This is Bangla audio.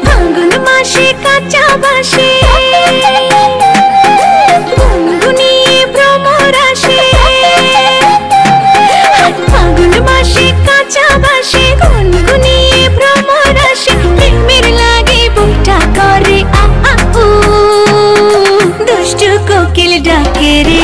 ফাগুন মাসে কাঁচা বাসে গুনগুনিয়ে ভ্রমর আসে। ফাগুন মাসে কাঁচা বাসে গুনগুনিয়ে ভ্রমর আসে। প্রেমের লাগে বুকটা করে আ আ উ, দুষ্টু কোকিল ডাকে রে।